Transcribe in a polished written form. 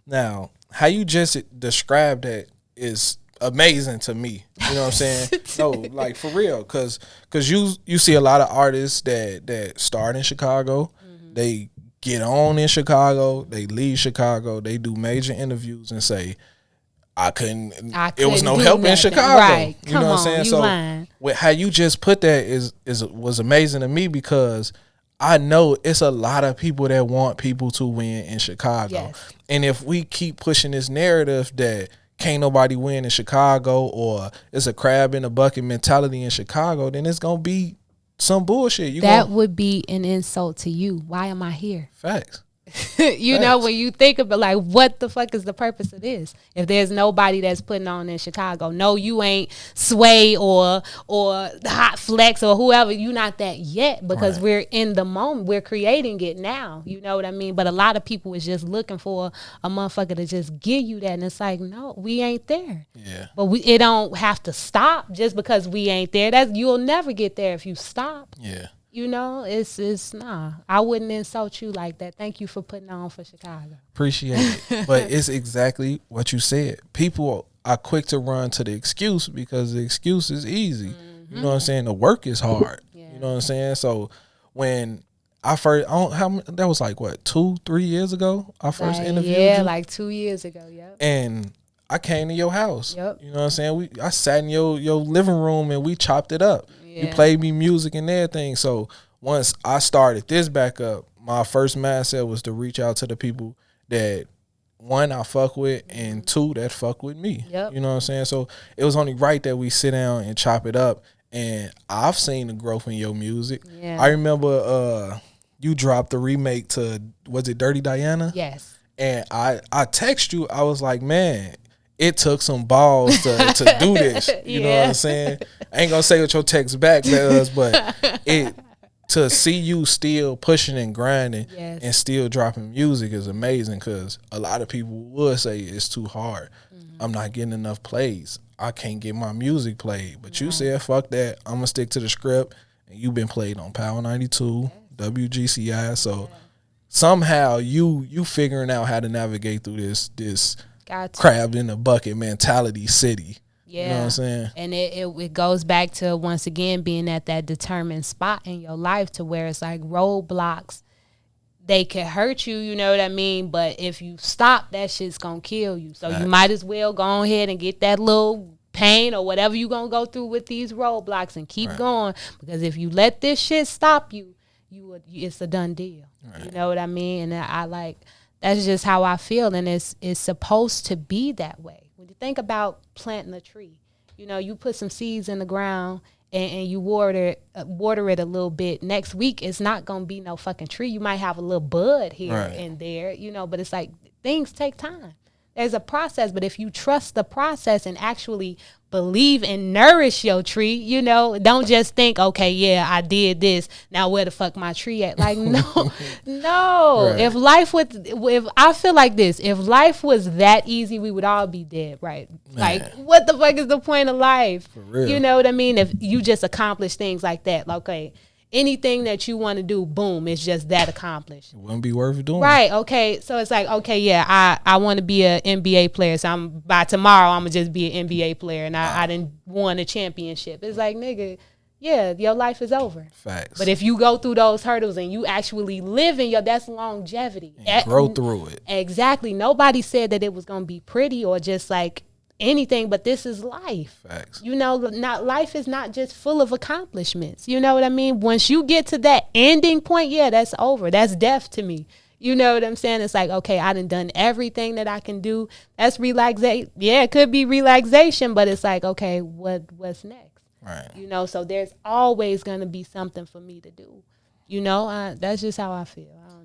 Now, how you just described that is amazing to me. You know what I'm saying? No, like for real, cause you see a lot of artists that start in Chicago, they get on in Chicago, they leave Chicago, they do major interviews and say, I couldn't it was no help in Chicago. Right. You know what I'm saying? You So lying. with how you just put that was amazing to me, because I know it's a lot of people that want people to win in Chicago. Yes. And if we keep pushing this narrative that can't nobody win in Chicago, or it's a crab in a bucket mentality in Chicago, then it's going to be some bullshit. That would be an insult to you. Why am I here? Facts. You know, when you think about like, what the fuck is the purpose of this? If there's nobody that's putting on in Chicago, no, you ain't Sway or Hot Flex or whoever. You not that yet, because we're in the moment. We're creating it now. You know what I mean? But a lot of people is just looking for a motherfucker to just give you that, and it's like, no, we ain't there. Yeah. But it don't have to stop just because we ain't there. You'll never get there if you stop. Yeah. You know, it's nah. I wouldn't insult you like that. Thank you for putting on for Chicago. Appreciate it. But it's exactly what you said. People are quick to run to the excuse because the excuse is easy. You know what I'm saying? The work is hard. Yeah. You know what I'm saying? So when that was like what, 2-3 years ago? I first interviewed you? Yeah, like 2 years ago. Yep. And I came to your house. Yep. You know what I'm saying? I sat in your living room and we chopped it up. Yeah. You played me music and everything. So once I started this back up, my first mindset was to reach out to the people that, one, I fuck with, and two, that fuck with me. Yep. You know what I'm saying? So it was only right that we sit down and chop it up. And I've seen the growth in your music. Yeah. I remember you dropped the remake to, was it Dirty Diana? Yes. And I text you, I was like, man, it took some balls to do this. You know what I'm saying? I ain't gonna say what your text back does, but to see you still pushing and grinding and still dropping music is amazing, because a lot of people would say it's too hard. I'm not getting enough plays. I can't get my music played. But you said, fuck that. I'm gonna stick to the script. And you've been played on Power 92, WGCI. So somehow you figuring out how to navigate through this crab in a bucket mentality city. Yeah. You know what I'm saying? And it goes back to, once again, being at that determined spot in your life to where it's like roadblocks, they can hurt you, you know what I mean? But if you stop, that shit's gonna kill you. So you might as well go ahead and get that little pain or whatever you gonna go through with these roadblocks and keep going. Because if you let this shit stop you, it's a done deal. You know what I mean? And I like, that's just how I feel, and it's supposed to be that way. When you think about planting a tree, you know, you put some seeds in the ground and you water it a little bit. Next week, it's not gonna be no fucking tree. You might have a little bud here and there, you know, but it's like, things take time. There's a process, but if you trust the process and actually believe and nourish your tree, you know, don't just think, okay, yeah, I did this, now where the fuck my tree at? Like, no. If I feel like this, if life was that easy, we would all be dead, right? Man. Like, what the fuck is the point of life? For real. You know what I mean? If you just accomplish things like that, like, okay, anything that you want to do, boom, it's just that accomplished. It wouldn't be worth doing. Right, okay. So it's like, okay, yeah, I want to be an NBA player. So by tomorrow, I'm going to just be an NBA player. And I didn't won a championship. It's like, nigga, yeah, your life is over. Facts. But if you go through those hurdles and you actually live in that's longevity. And grow through it. Exactly. Nobody said that it was going to be pretty or just like anything, but this is life. Facts. You know, life is not just full of accomplishments. You know what I mean? Once you get to that ending point, yeah, that's over. That's death to me. You know what I'm saying? It's like, okay, I done everything that I can do. That's relaxation. Yeah, it could be relaxation, but it's like, okay, what's next? Right. You know, so there's always going to be something for me to do. You know, that's just how I feel. I don't know.